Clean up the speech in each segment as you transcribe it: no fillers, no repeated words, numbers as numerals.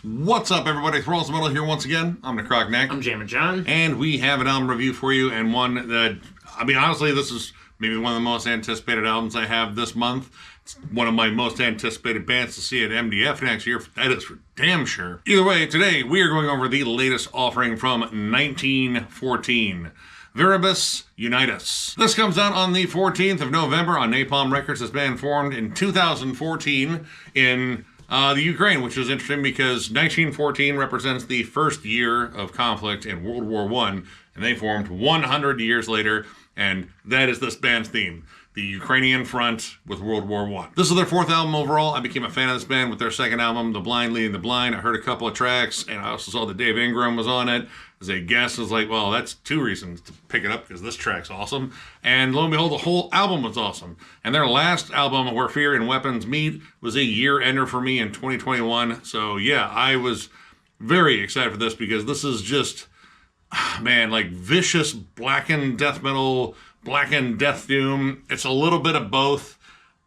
What's up, everybody? Thralls Metal here once again. I'm Necrotic. I'm Jammin John. And we have an album review for you, and one that, I mean, honestly, this is maybe one of the most anticipated albums I have this month. It's one of my most anticipated bands to see at MDF next year. That is for damn sure. Either way, today we are going over the latest offering from 1914. Viribus Unitus. This comes out on the 14th of November on Napalm Records. This band formed in 2014 in the Ukraine, which is interesting because 1914 represents the first year of conflict in World War I, and they formed 100 years later, and that is this band's theme. The Ukrainian front with World War I. This is their fourth album overall. I became a fan of this band with their second album, The Blind Leading the Blind. I heard a couple of tracks, and I also saw that Dave Ingram was on it. As a guest, I was like, well, that's two reasons to pick it up, because this track's awesome. And lo and behold, the whole album was awesome. And their last album, Where Fear and Weapons Meet, was a year-ender for me in 2021. So yeah, I was very excited for this, because this is just, man, like vicious blackened death metal, blackened deathdoom. It's a little bit of both.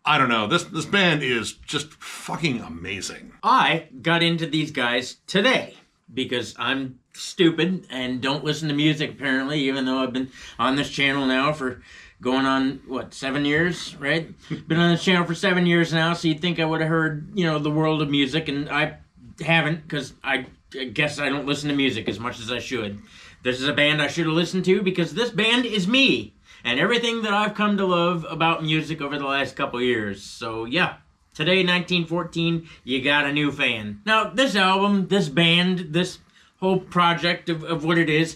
I don't know. This band is just fucking amazing. I got into these guys today because I'm stupid and don't listen to music apparently, even though I've been on this channel now for going on, 7 years, right? Been on this channel for 7 years now, so you'd think I would have heard, the world of music, and I haven't, because I guess I don't listen to music as much as I should. This is a band I should have listened to, because this band is me and everything that I've come to love about music over the last couple years. So yeah, today, 1914, you got a new fan. Now, this album, this band, this whole project of what it is,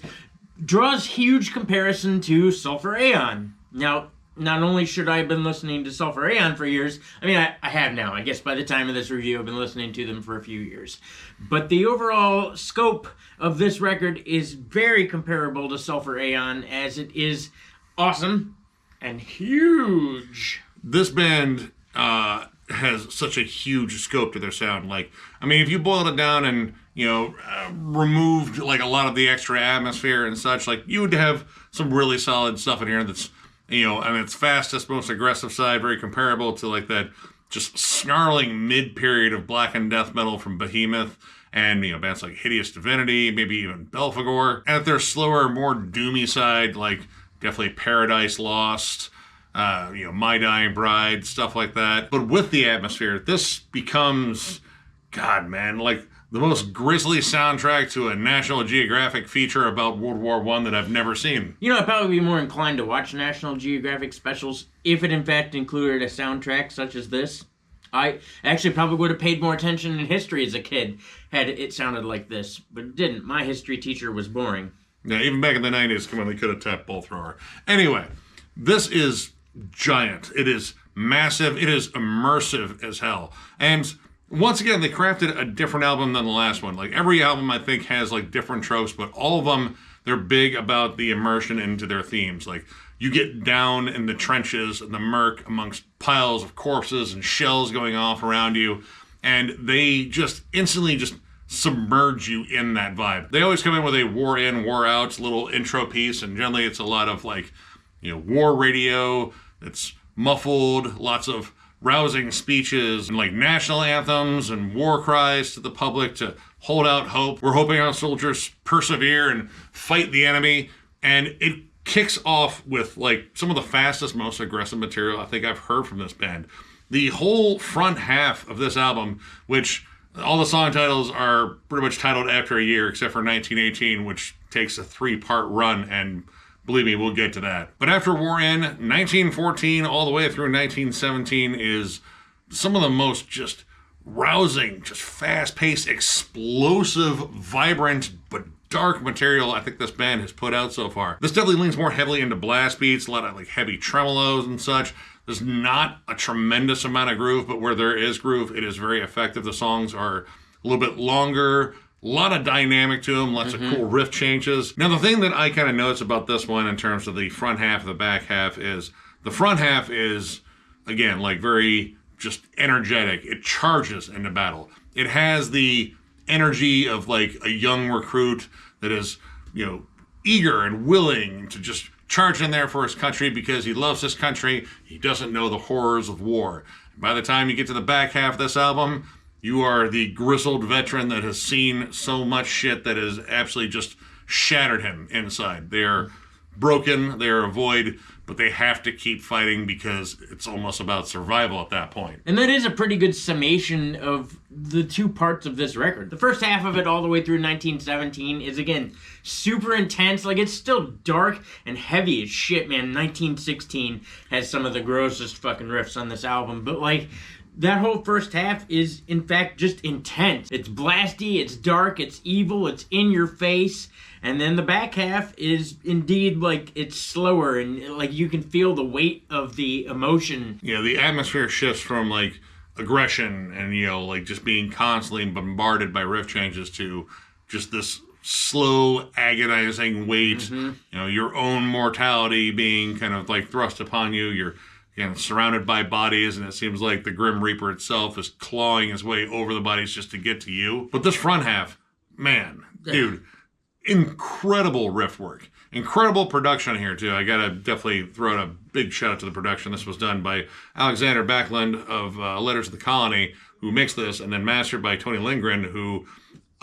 draws huge comparison to Sulphur Aeon. Now, not only should I have been listening to Sulphur Aeon for years, I mean, I have now. I guess by the time of this review, I've been listening to them for a few years. But the overall scope of this record is very comparable to Sulphur Aeon, as it is awesome and huge. This band has such a huge scope to their sound. Like, I mean, if you boiled it down and, removed like a lot of the extra atmosphere and such, like, you would have some really solid stuff in here that's, on its fastest, most aggressive side, very comparable to like that just snarling mid-period of blackened death metal from Behemoth and, bands like Hideous Divinity, maybe even Belphegor. And at their slower, more doomy side, like definitely Paradise Lost, My Dying Bride, stuff like that. But with the atmosphere, this becomes, God, man, like the most grisly soundtrack to a National Geographic feature about World War I that I've never seen. I'd probably be more inclined to watch National Geographic specials if it in fact included a soundtrack such as this. I actually probably would have paid more attention in history as a kid had it sounded like this, but it didn't. My history teacher was boring. Yeah, even back in the 90s, come on, they could have tapped both thrower. Anyway, this is giant. It is massive. It is immersive as hell. And once again, they crafted a different album than the last one. Like, every album, I think, has, like, different tropes, but all of them, they're big about the immersion into their themes. Like, you get down in the trenches and the murk amongst piles of corpses and shells going off around you, and they just instantly just submerge you in that vibe. They always come in with a war in, war out little intro piece, and generally it's a lot of, like, war radio that's muffled, lots of rousing speeches and like national anthems and war cries to the public to hold out hope. We're hoping our soldiers persevere and fight the enemy. And it kicks off with like some of the fastest, most aggressive material I think I've heard from this band. The whole front half of this album, which all the song titles are pretty much titled after a year, except for 1918, which takes a 3-part run, and believe me, we'll get to that. But after War In, 1914 all the way through 1917 is some of the most just rousing, just fast-paced, explosive, vibrant, but dark material I think this band has put out so far. This definitely leans more heavily into blast beats, a lot of like heavy tremolos and such. There's not a tremendous amount of groove, but where there is groove, it is very effective. The songs are a little bit longer, a lot of dynamic to them, lots of cool riff changes. Now, the thing that I kind of notice about this one in terms of the front half, the back half, is the front half is, again, like very just energetic. It charges into battle. It has the energy of like a young recruit that is, eager and willing to just charge in there for his country because he loves his country. He doesn't know the horrors of war. By the time you get to the back half of this album, You are the grizzled veteran that has seen so much shit that has absolutely just shattered him inside. They are broken, they are a void, but they have to keep fighting because it's almost about survival at that point. And that is a pretty good summation of the two parts of this record. The first half of it all the way through 1917 is, again, super intense. Like, it's still dark and heavy as shit, man. 1916 has some of the grossest fucking riffs on this album, but, like, that whole first half is, in fact, just intense. It's blasty, it's dark, it's evil, it's in your face. And then the back half is indeed, like, it's slower and, like, you can feel the weight of the emotion. Yeah, the atmosphere shifts from, like, aggression and, you know, like, just being constantly bombarded by riff changes to just this slow, agonizing weight. You know, your own mortality being kind of, like, thrust upon you. You're, again, surrounded by bodies, and it seems like the Grim Reaper itself is clawing his way over the bodies just to get to you. But this front half, man, dude, incredible riff work. Incredible production here, too. I gotta definitely throw out a big shout out to the production. This was done by Alexander Backlund of Letters of the Colony, who mixed this, and then mastered by Tony Lindgren, who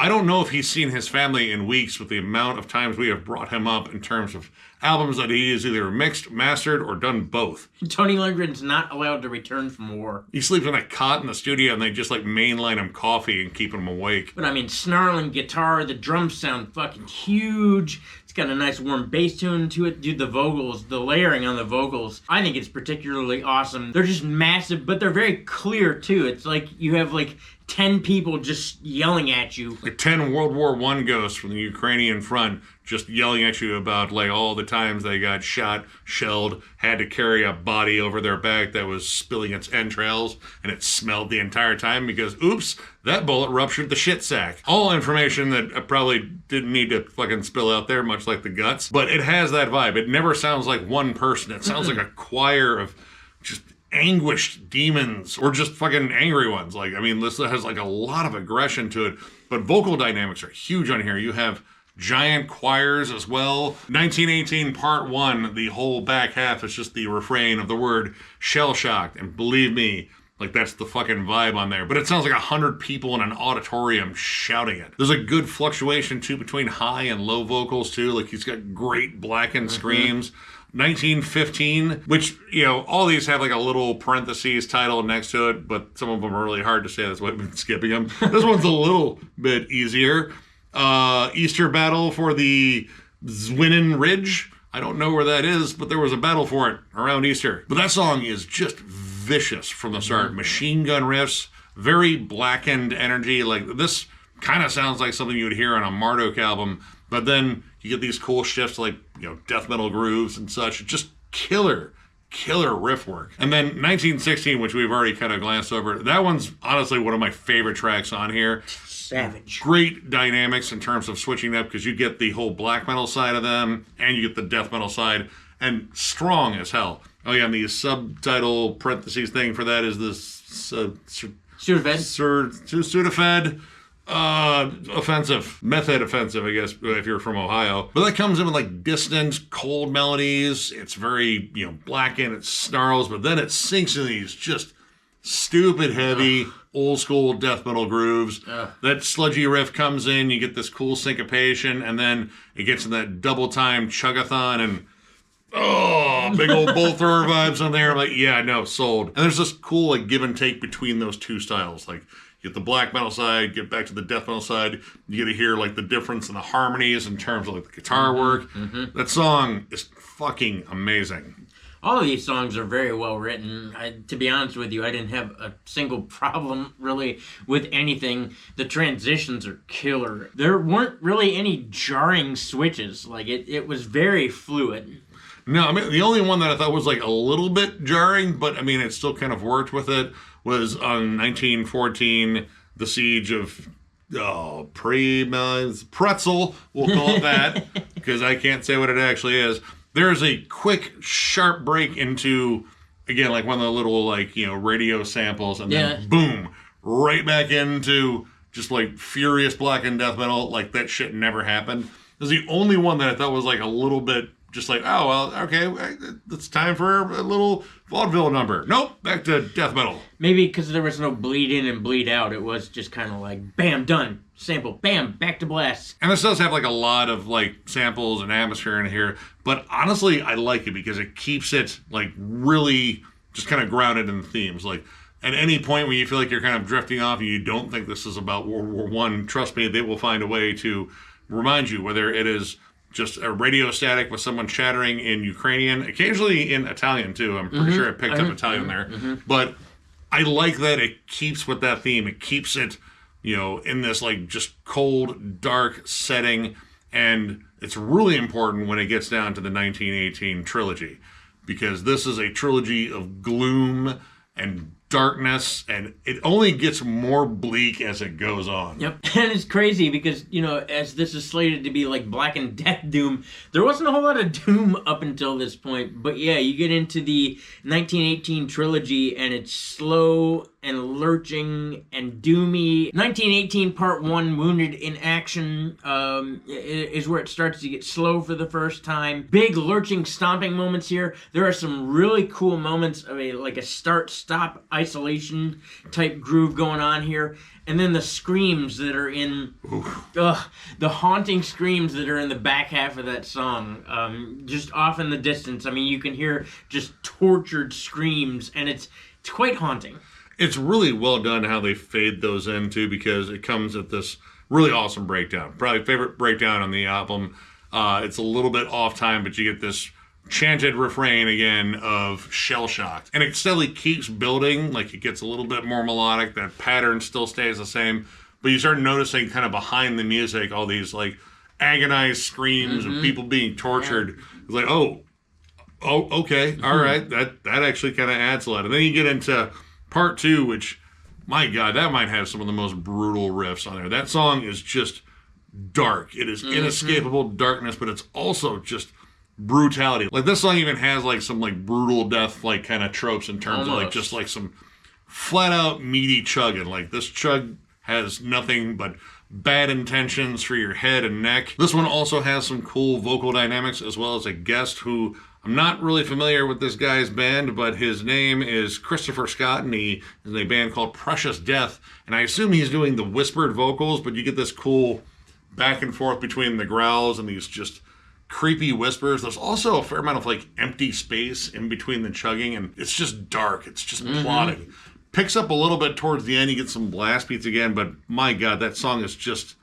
I don't know if he's seen his family in weeks with the amount of times we have brought him up in terms of albums that he has either mixed, mastered, or done both. Tony Lindgren's not allowed to return from war. He sleeps on a cot in the studio and they just like mainline him coffee and keep him awake. But I mean, snarling guitar, the drums sound fucking huge. It's got a nice warm bass tune to it. Dude, the vocals, the layering on the vocals, I think it's particularly awesome. They're just massive, but they're very clear too. It's like you have like 10 people just yelling at you. Like 10 World War I ghosts from the Ukrainian front just yelling at you about like all the times they got shot, shelled, had to carry a body over their back that was spilling its entrails, and it smelled the entire time because, oops, that bullet ruptured the shit sack. All information that I probably didn't need to fucking spill out there, much like the guts. But it has that vibe. It never sounds like one person. It sounds like a choir of just anguished demons or just fucking angry ones. Like, I mean, this has like a lot of aggression to it, but vocal dynamics are huge on here. You have giant choirs as well. 1918 part 1, the whole back half is just the refrain of the word shell-shocked, and believe me, like that's the fucking vibe on there. But it sounds like 100 people in an auditorium shouting it. There's a good fluctuation too between high and low vocals too. Like he's got great blackened screams. 1915, which, you know, all these have like a little parentheses title next to it, but some of them are really hard to say. That's why I've been skipping them. This one's a little bit easier. Easter battle for the Zwinin Ridge. I don't know where that is, but there was a battle for it around Easter. But that song is just vicious from the start. Machine gun riffs, very blackened energy. Like this kind of sounds like something you would hear on a Marduk album, but then you get these cool shifts like, you know, death metal grooves and such. Just killer riff work. And then 1916, which we've already kind of glanced over, that one's honestly one of my favorite tracks on here. Savage. Great dynamics in terms of switching up because you get the whole black metal side of them and you get the death metal side, and strong as hell. Oh yeah, and the subtitle parentheses thing for that is this Sudafed offensive, method offensive, I guess, if you're from Ohio. But that comes in with like distant, cold melodies. It's very, you know, blackened, it snarls, but then it sinks in these just stupid heavy, old school death metal grooves. That sludgy riff comes in, you get this cool syncopation, and then it gets in that double time chugathon and big old bolt thrower vibes on there. I'm like, yeah, no, sold. And there's this cool like give and take between those two styles. Like you get the black metal side, get back to the death metal side, you get to hear like the difference in the harmonies in terms of like the guitar work. That song is fucking amazing. All of these songs are very well written. To be honest with you, I didn't have a single problem really with anything. The transitions are killer. There weren't really any jarring switches. Like it was very fluid. No, I mean, the only one that I thought was like a little bit jarring, but I mean, it still kind of worked with it, was on 1914, the siege of Pretzel, we'll call it that, because I can't say what it actually is. There's a quick, sharp break into, again, like one of the little, like, you know, radio samples, and then boom, right back into just like furious blackened death metal, like that shit never happened. This is the only one that I thought was like a little bit just like, oh, well, okay, it's time for a little vaudeville number. Nope, back to death metal. Maybe because there was no bleed in and bleed out, it was just kind of like, bam, done. Sample, bam, back to blast. And this does have like a lot of like samples and atmosphere in here, but honestly, I like it because it keeps it like really just kind of grounded in the themes. Like at any point when you feel like you're kind of drifting off and you don't think this is about World War One, trust me, they will find a way to remind you, whether it is just a radio static with someone chattering in Ukrainian, occasionally in Italian too. I'm pretty sure it picked up Italian there. But I like that it keeps with that theme. It keeps it, you know, in this like just cold, dark setting. And it's really important when it gets down to the 1918 trilogy, because this is a trilogy of gloom and darkness, and it only gets more bleak as it goes on. Yep, and it's crazy because, you know, as this is slated to be like blackened deathdoom, there wasn't a whole lot of doom up until this point. But yeah, you get into the 1918 trilogy, and it's slow and lurching and doomy. 1918 Part 1, Wounded in Action, is where it starts to get slow for the first time. Big lurching, stomping moments here. There are some really cool moments of a start-stop isolation type groove going on here. And then the screams that are in, the haunting screams that are in the back half of that song, just off in the distance. I mean, you can hear just tortured screams, and it's quite haunting. It's really well done how they fade those in too, because it comes at this really awesome breakdown. Probably favorite breakdown on the album. It's a little bit off time, but you get this chanted refrain again of Shell Shocked. And it steadily keeps building, like it gets a little bit more melodic. That pattern still stays the same. But you start noticing kind of behind the music all these like agonized screams of people being tortured. Yeah. It's like, oh, okay, all right. That actually kind of adds a lot. And then you get into Part 2, which, my God, that might have some of the most brutal riffs on there. That song is just dark. It is inescapable darkness, but it's also just brutality. Like, this song even has, like, some, like, brutal death, like, kind of tropes in terms of, like, just, like, some flat-out meaty chugging. Like, this chug has nothing but bad intentions for your head and neck. This one also has some cool vocal dynamics, as well as a guest who... I'm not really familiar with this guy's band, but his name is Christopher Scott, and he is in a band called Precious Death, and I assume he's doing the whispered vocals, but you get this cool back and forth between the growls and these just creepy whispers. There's also a fair amount of like empty space in between the chugging, and it's just dark. It's just plodding. Picks up a little bit towards the end. You get some blast beats again, but my God, that song is just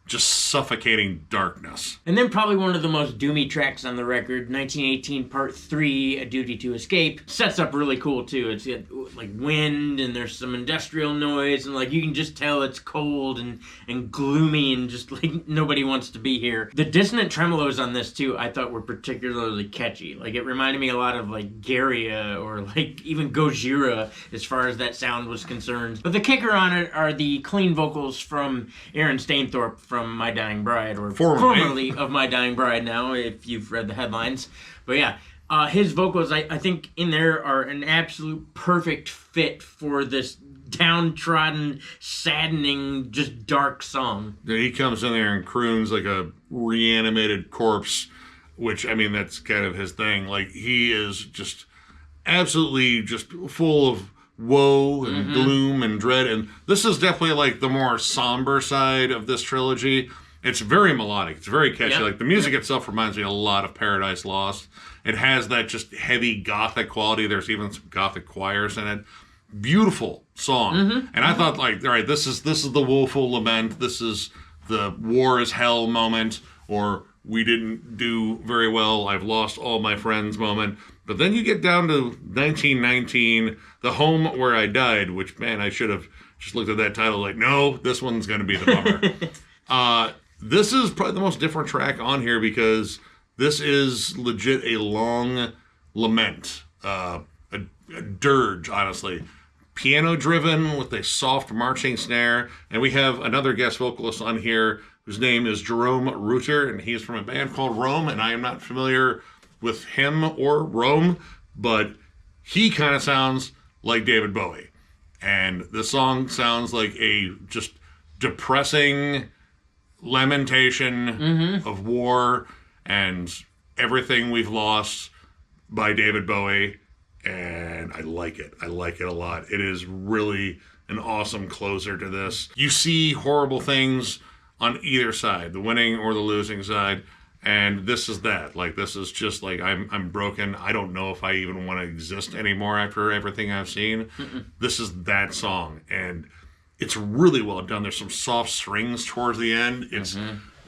suffocating darkness. And then probably one of the most doomy tracks on the record, 1918 Part 3, A Duty to Escape, sets up really cool too. It's got like wind, and there's some industrial noise, and like you can just tell it's cold and gloomy, and just like nobody wants to be here. The dissonant tremolos on this too, I thought were particularly catchy. Like it reminded me a lot of like Garia or like even Gojira as far as that sound was concerned. But the kicker on it are the clean vocals from Aaron Stainthorpe from My Dying Bride, or formerly of My Dying Bride now, if you've read the headlines. But yeah, his vocals, I think in there are an absolute perfect fit for this downtrodden, saddening, just dark song. Yeah, he comes in there and croons like a reanimated corpse, which, I mean, that's kind of his thing. Like, he is just absolutely just full of woe and gloom and dread, and this is definitely like the more somber side of this trilogy. It's very melodic, it's very catchy. Like the music itself reminds me a lot of Paradise Lost. It has that just heavy gothic quality. There's even some gothic choirs in it. Beautiful song. And I thought, like, all right, this is the woeful lament, this is the war is hell moment, or we didn't do very well, I've lost all my friends moment. But then you get down to 1919, The Home Where I Died, which, man, I should have just looked at that title like, no, this one's going to be the bummer. This is probably the most different track on here because this is legit a long lament, a dirge, honestly. Piano-driven with a soft marching snare. And we have another guest vocalist on here whose name is Jerome Reuter, and he's from a band called Rome, and I am not familiar with him or Rome, but he kind of sounds like David Bowie. And the song sounds like a just depressing lamentation of war and Everything We've Lost by David Bowie, and I like it. I like it a lot. It is really an awesome closer to this. You see horrible things on either side, the winning or the losing side, and this is that. Like, this is just like, I'm broken. I don't know if I even want to exist anymore after everything I've seen. This is that song, and it's really well done. There's some soft strings towards the end. It's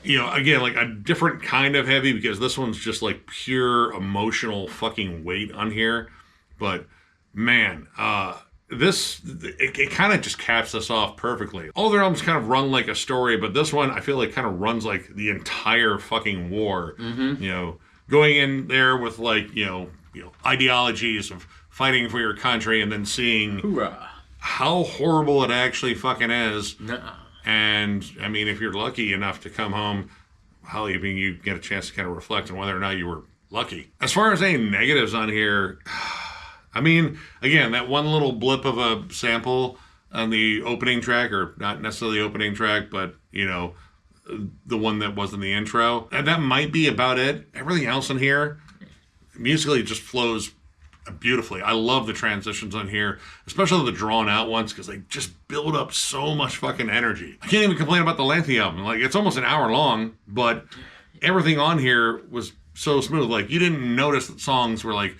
you know, again, like a different kind of heavy, because this one's just like pure emotional fucking weight on here. But man, it kind of just caps this off perfectly. All their albums kind of run like a story, but this one I feel like kind of runs like the entire fucking war. You know, going in there with like you know ideologies of fighting for your country, and then seeing Hoorah. how horrible it actually fucking is. Nuh-uh. And I mean, if you're lucky enough to come home, hell, even you get a chance to kind of reflect on whether or not you were lucky. As far as any negatives on here, I mean, again, that one little blip of a sample on the opening track, or not necessarily the opening track, but you know, the one that was in the intro, and that might be about it. Everything else in here, musically, just flows beautifully. I love the transitions on here, especially the drawn out ones, because they just build up so much fucking energy. I can't even complain about the length of the album. Like, it's almost an hour long, but everything on here was so smooth. Like, you didn't notice that songs were like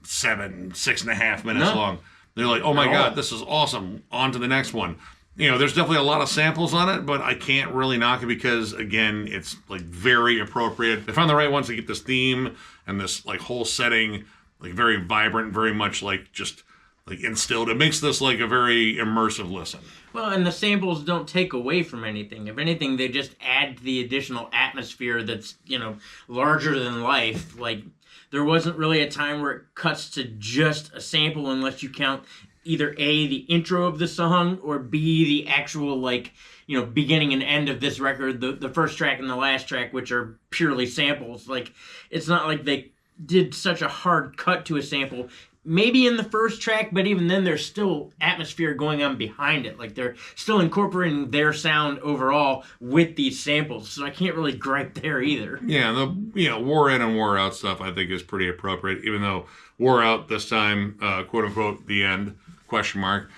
6.5 minutes long. They're like, oh my God, this is awesome. On to the next one. You know, there's definitely a lot of samples on it, but I can't really knock it because, again, it's like very appropriate. They found the right ones to get this theme and this like whole setting like very vibrant, very much like just like instilled. It makes this like a very immersive listen. Well, and the samples don't take away from anything. If anything, they just add to the additional atmosphere that's, you know, larger than life. Like, there wasn't really a time where it cuts to just a sample unless you count either A, the intro of the song, or B, the actual, like, you know, beginning and end of this record, the first track and the last track, which are purely samples. Like, it's not like they did such a hard cut to a sample. Maybe in the first track, but even then there's still atmosphere going on behind it. Like, they're still incorporating their sound overall with these samples, so I can't really gripe there either. Yeah, the War In and War Out stuff I think is pretty appropriate, even though War Out this time, quote unquote, the end, question mark.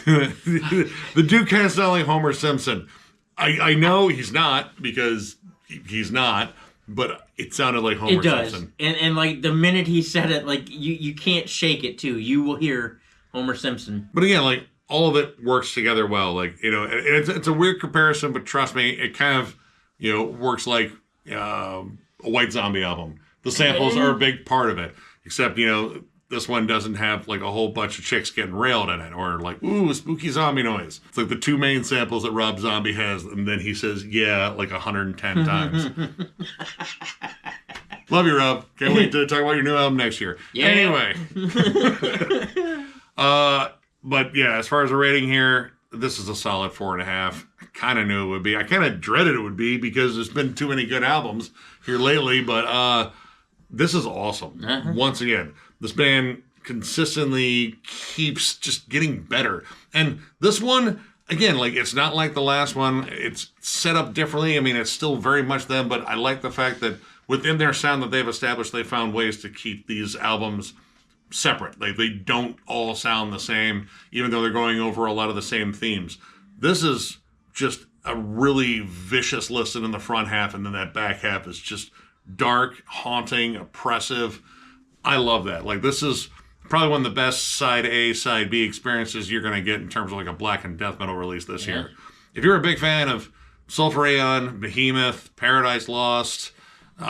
The Duke kind of sounds like Homer Simpson. I know he's not, because he's not, but it sounded like Homer Simpson. And like the minute he said it, like you can't shake it too. You will hear Homer Simpson. But again, like all of it works together well. Like, you know, it's a weird comparison, but trust me, it kind of, you know, works like a White Zombie album. The samples are a big part of it, except, you know, this one doesn't have like a whole bunch of chicks getting railed in it, or like, ooh, spooky zombie noise. It's like the two main samples that Rob Zombie has, and then he says, yeah, like 110 times. Love you, Rob. Can't wait to talk about your new album next year. Yeah. Anyway. But yeah, as far as the rating here, this is a solid 4.5. I kind of knew it would be. I kind of dreaded it would be, because there's been too many good albums here lately, but this is awesome. Once again, this band consistently keeps just getting better. And this one, again, like, it's not like the last one. It's set up differently. I mean, it's still very much them, but I like the fact that within their sound that they've established, they found ways to keep these albums separate. Like, they don't all sound the same, even though they're going over a lot of the same themes. This is just a really vicious listen in the front half, and then that back half is just dark, haunting, oppressive. I love that. Like, this is probably one of the best side A, side B experiences you're going to get in terms of like a blackened death metal release this year. If you're a big fan of Sulphur Aeon, Behemoth, Paradise Lost, Bull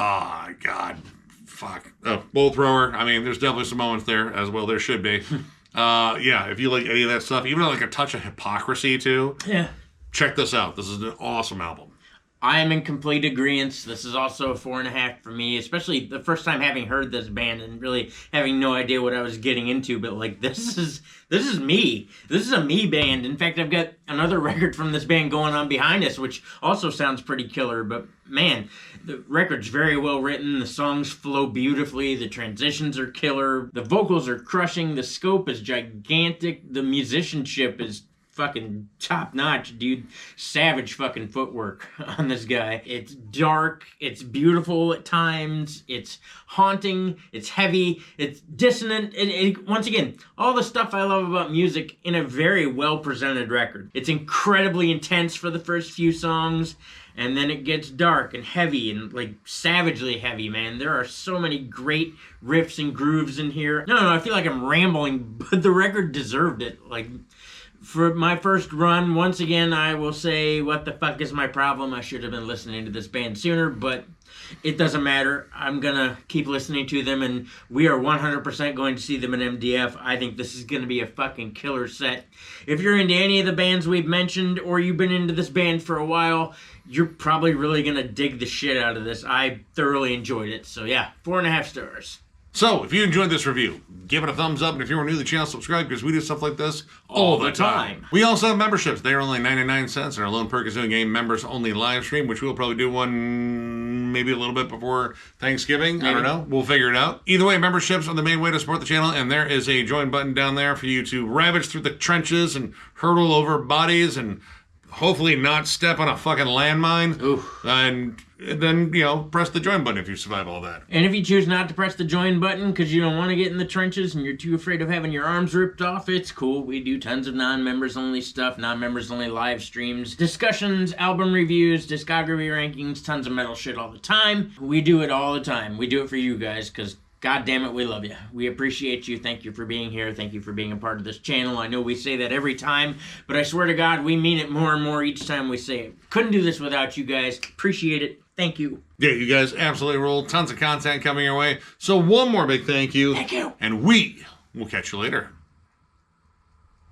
Thrower, I mean, there's definitely some moments there, as well there should be. Yeah, if you like any of that stuff, even like a touch of Hypocrisy too, check this out. This is an awesome album. I am in complete agreement. This is also a 4.5 for me, especially the first time having heard this band and really having no idea what I was getting into. But like, this is me. This is a me band. In fact, I've got another record from this band going on behind us, which also sounds pretty killer. But man, the record's very well written. The songs flow beautifully. The transitions are killer. The vocals are crushing. The scope is gigantic. The musicianship is fucking top notch, dude. Savage fucking footwork on this guy. It's dark, it's beautiful at times, it's haunting, it's heavy, it's dissonant. Once again, all the stuff I love about music in a very well presented record. It's incredibly intense for the first few songs. And then it gets dark and heavy and like savagely heavy, man. There are so many great riffs and grooves in here. No, I feel like I'm rambling, but the record deserved it. Like, for my first run, once again, I will say, what the fuck is my problem? I should have been listening to this band sooner, but it doesn't matter. I'm gonna keep listening to them, and we are 100% going to see them in MDF. I think this is gonna be a fucking killer set. If you're into any of the bands we've mentioned, or you've been into this band for a while, you're probably really gonna dig the shit out of this. I thoroughly enjoyed it. So yeah, 4.5 stars. So, if you enjoyed this review, give it a thumbs up, and if you're new to the channel, subscribe, because we do stuff like this all the time. We also have memberships. They are only 99 cents, and our lone perk is doing a members-only live stream, which we'll probably do one maybe a little bit before Thanksgiving. Maybe. I don't know. We'll figure it out. Either way, memberships are the main way to support the channel, and there is a join button down there for you to ravage through the trenches and hurtle over bodies and hopefully not step on a fucking landmine. Oof. And then, press the join button if you survive all that. And if you choose not to press the join button because you don't want to get in the trenches and you're too afraid of having your arms ripped off, it's cool. We do tons of non-members only stuff, non-members only live streams, discussions, album reviews, discography rankings, tons of metal shit all the time. We do it all the time. We do it for you guys because God damn it, we love you. We appreciate you. Thank you for being here. Thank you for being a part of this channel. I know we say that every time, but I swear to God, we mean it more and more each time we say it. Couldn't do this without you guys. Appreciate it. Thank you. Yeah, you guys absolutely rule. Tons of content coming your way. So one more big thank you. Thank you. And we will catch you later.